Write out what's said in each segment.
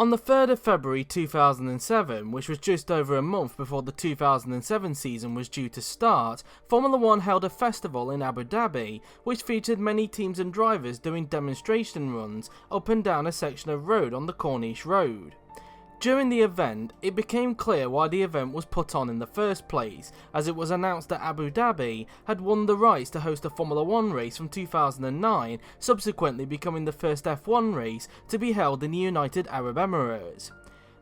On the 3rd of February 2007, which was just over a month before the 2007 season was due to start, Formula 1 held a festival in Abu Dhabi, which featured many teams and drivers doing demonstration runs up and down a section of road on the Corniche Road. During the event, it became clear why the event was put on in the first place, as it was announced that Abu Dhabi had won the rights to host a Formula 1 race from 2009, subsequently becoming the first F1 race to be held in the United Arab Emirates.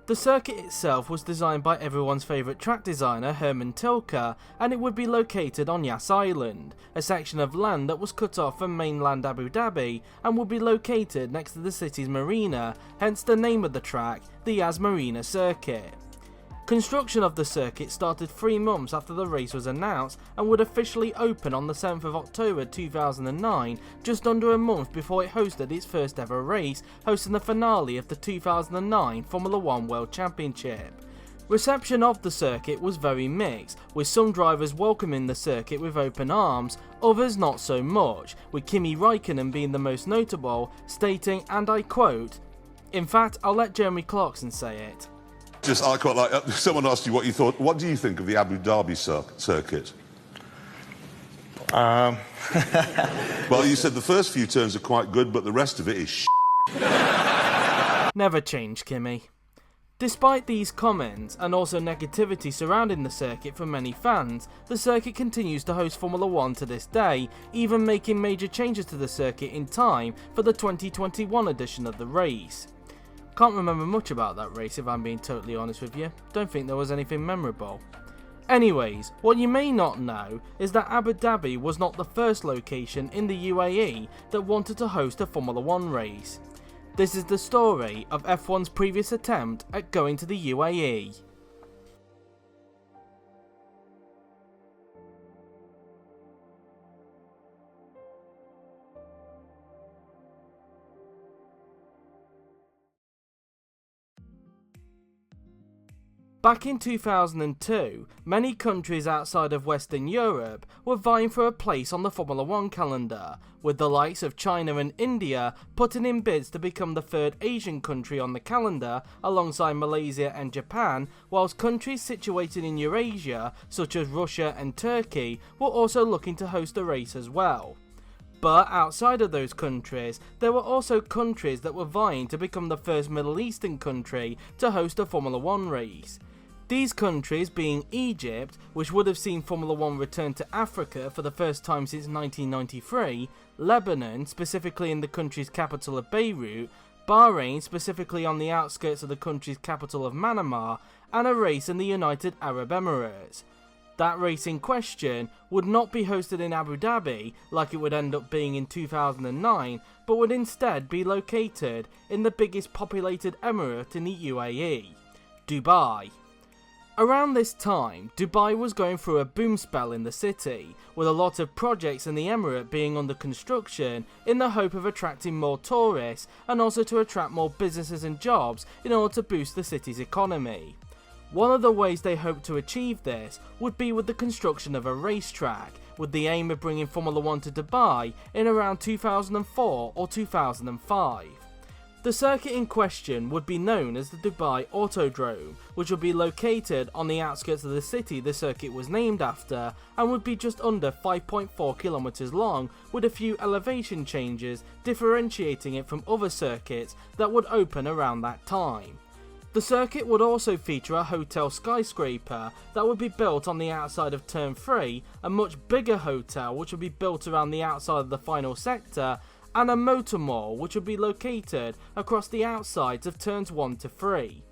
The circuit itself was designed by everyone's favourite track designer Herman Tilke, and it would be located on Yas Island, a section of land that was cut off from mainland Abu Dhabi and would be located next to the city's marina, hence the name of the track, the Yas Marina Circuit. Construction of the circuit started 3 months after the race was announced and would officially open on the 7th of October 2009, just under a month before it hosted its first ever race, hosting the finale of the 2009 Formula 1 World Championship. Reception of the circuit was very mixed, with some drivers welcoming the circuit with open arms, others not so much, with Kimi Räikkönen being the most notable, stating, and I quote, "In fact, I'll let Jeremy Clarkson say it. I quite like, someone asked you what you thought. What do you think of the Abu Dhabi circuit? Well, you said the first few turns are quite good, but the rest of it is Never change, Kimi. Despite these comments, and also negativity surrounding the circuit from many fans, the circuit continues to host Formula 1 to this day, even making major changes to the circuit in time for the 2021 edition of the race. Can't remember much about that race if I'm being totally honest with you, don't think there was anything memorable. Anyways, what you may not know is that Abu Dhabi was not the first location in the UAE that wanted to host a Formula 1 race. This is the story of F1's previous attempt at going to the UAE. Back in 2002, many countries outside of Western Europe were vying for a place on the Formula 1 calendar, with the likes of China and India putting in bids to become the third Asian country on the calendar alongside Malaysia and Japan, whilst countries situated in Eurasia such as Russia and Turkey were also looking to host a race as well. But outside of those countries, there were also countries that were vying to become the first Middle Eastern country to host a Formula 1 race. These countries being Egypt, which would have seen Formula 1 return to Africa for the first time since 1993, Lebanon, specifically in the country's capital of Beirut, Bahrain, specifically on the outskirts of the country's capital of Manama, and a race in the United Arab Emirates. That race in question would not be hosted in Abu Dhabi like it would end up being in 2009, but would instead be located in the biggest populated emirate in the UAE, Dubai. Around this time, Dubai was going through a boom spell in the city, with a lot of projects in the emirate being under construction in the hope of attracting more tourists and also to attract more businesses and jobs in order to boost the city's economy. One of the ways they hoped to achieve this would be with the construction of a racetrack, with the aim of bringing Formula 1 to Dubai in around 2004 or 2005. The circuit in question would be known as the Dubai Autodrome, which would be located on the outskirts of the city the circuit was named after, and would be just under 5.4 kilometers long, with a few elevation changes differentiating it from other circuits that would open around that time. The circuit would also feature a hotel skyscraper that would be built on the outside of Turn 3, a much bigger hotel which would be built around the outside of the final sector, and a motor mall which would be located across the outsides of Turns 1 to 3.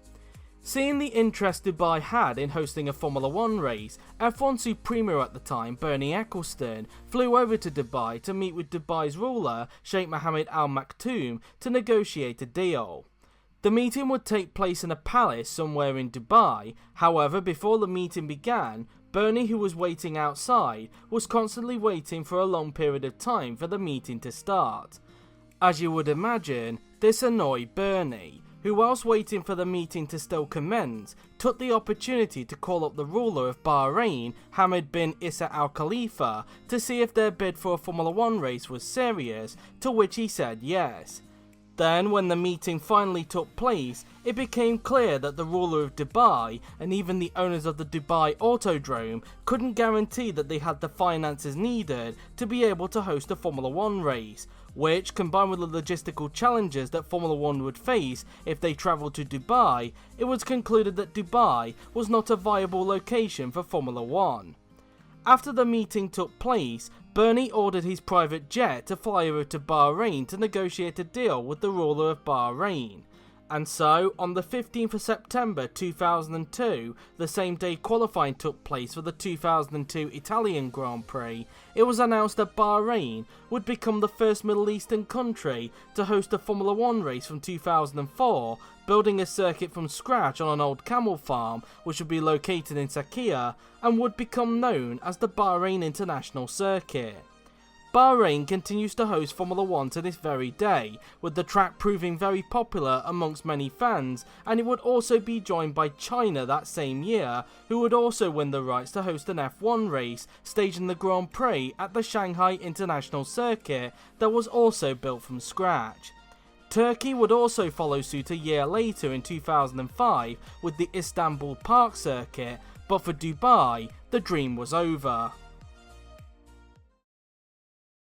Seeing the interest Dubai had in hosting a Formula 1 race, F1 Supremo at the time, Bernie Ecclestone, flew over to Dubai to meet with Dubai's ruler, Sheikh Mohammed Al Maktoum, to negotiate a deal. The meeting would take place in a palace somewhere in Dubai. However, before the meeting began, Bernie, who was waiting outside, was constantly waiting for a long period of time for the meeting to start. As you would imagine, this annoyed Bernie, who whilst waiting for the meeting to still commence, took the opportunity to call up the ruler of Bahrain, Hamad bin Isa Al Khalifa, to see if their bid for a Formula 1 race was serious, to which he said yes. Then, when the meeting finally took place, it became clear that the ruler of Dubai and even the owners of the Dubai Autodrome couldn't guarantee that they had the finances needed to be able to host a Formula 1 race, which, combined with the logistical challenges that Formula 1 would face if they travelled to Dubai, it was concluded that Dubai was not a viable location for Formula 1. After the meeting took place, Bernie ordered his private jet to fly over to Bahrain to negotiate a deal with the ruler of Bahrain. And so, on the 15th of September 2002, the same day qualifying took place for the 2002 Italian Grand Prix, it was announced that Bahrain would become the first Middle Eastern country to host a Formula 1 race from 2004, building a circuit from scratch on an old camel farm which would be located in Sakia and would become known as the Bahrain International Circuit. Bahrain continues to host Formula 1 to this very day, with the track proving very popular amongst many fans, and it would also be joined by China that same year, who would also win the rights to host an F1 race, staging the Grand Prix at the Shanghai International Circuit that was also built from scratch. Turkey would also follow suit a year later in 2005 with the Istanbul Park Circuit, but for Dubai, the dream was over.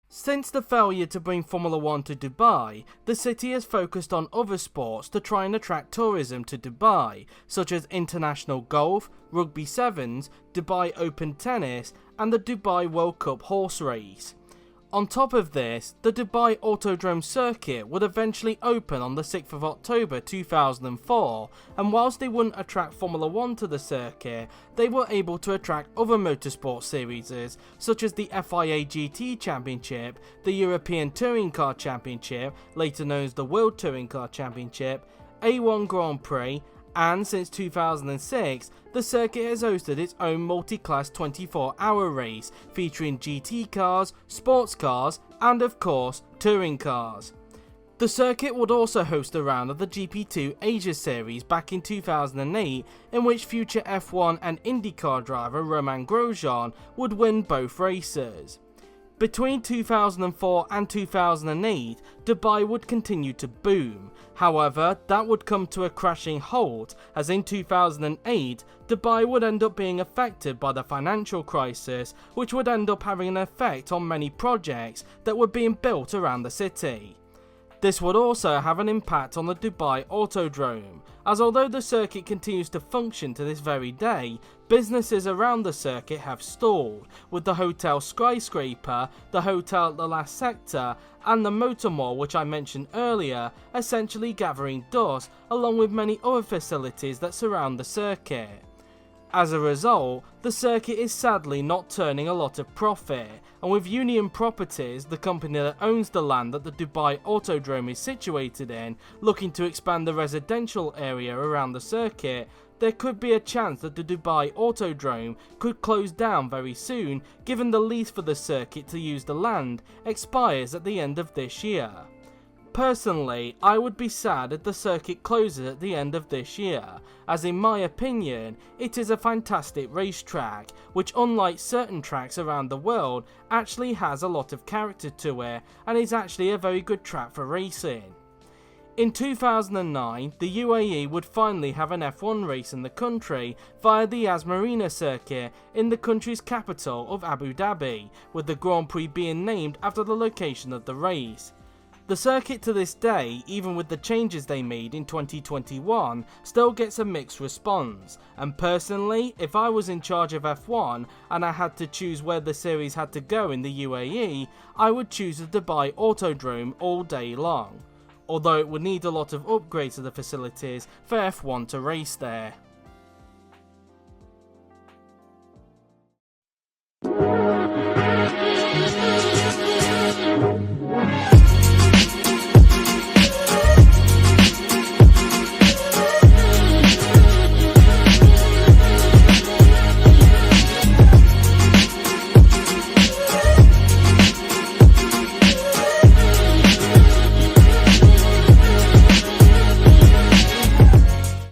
Since the failure to bring Formula 1 to Dubai, the city has focused on other sports to try and attract tourism to Dubai, such as international golf, rugby sevens, Dubai Open Tennis, and the Dubai World Cup horse race. On top of this, the Dubai Autodrome circuit would eventually open on the 6th of October 2004, and whilst they wouldn't attract Formula 1 to the circuit, they were able to attract other motorsport series such as the FIA GT Championship, the European Touring Car Championship, later known as the World Touring Car Championship, A1 Grand Prix, and since 2006, the circuit has hosted its own multi-class 24-hour race featuring GT cars, sports cars, and of course, touring cars. The circuit would also host a round of the GP2 Asia Series back in 2008, in which future F1 and IndyCar driver Romain Grosjean would win both races. Between 2004 and 2008, Dubai would continue to boom. However, that would come to a crashing halt, as in 2008, Dubai would end up being affected by the financial crisis, which would end up having an effect on many projects that were being built around the city. This would also have an impact on the Dubai Autodrome, as although the circuit continues to function to this very day, businesses around the circuit have stalled, with the Hotel Skyscraper, the Hotel at the Last Sector, and the Motor Mall, which I mentioned earlier, essentially gathering dust, along with many other facilities that surround the circuit. As a result, the circuit is sadly not turning a lot of profit, and with Union Properties, the company that owns the land that the Dubai Autodrome is situated in, looking to expand the residential area around the circuit, there could be a chance that the Dubai Autodrome could close down very soon, given the lease for the circuit to use the land expires at the end of this year. Personally, I would be sad if the circuit closes at the end of this year, as in my opinion, it is a fantastic racetrack, which unlike certain tracks around the world, actually has a lot of character to it, and is actually a very good track for racing. In 2009, the UAE would finally have an F1 race in the country via the Yas Marina circuit in the country's capital of Abu Dhabi, with the Grand Prix being named after the location of the race. The circuit to this day, even with the changes they made in 2021, still gets a mixed response, and personally, if I was in charge of F1 and I had to choose where the series had to go in the UAE, I would choose the Dubai Autodrome all day long, although it would need a lot of upgrades to the facilities for F1 to race there.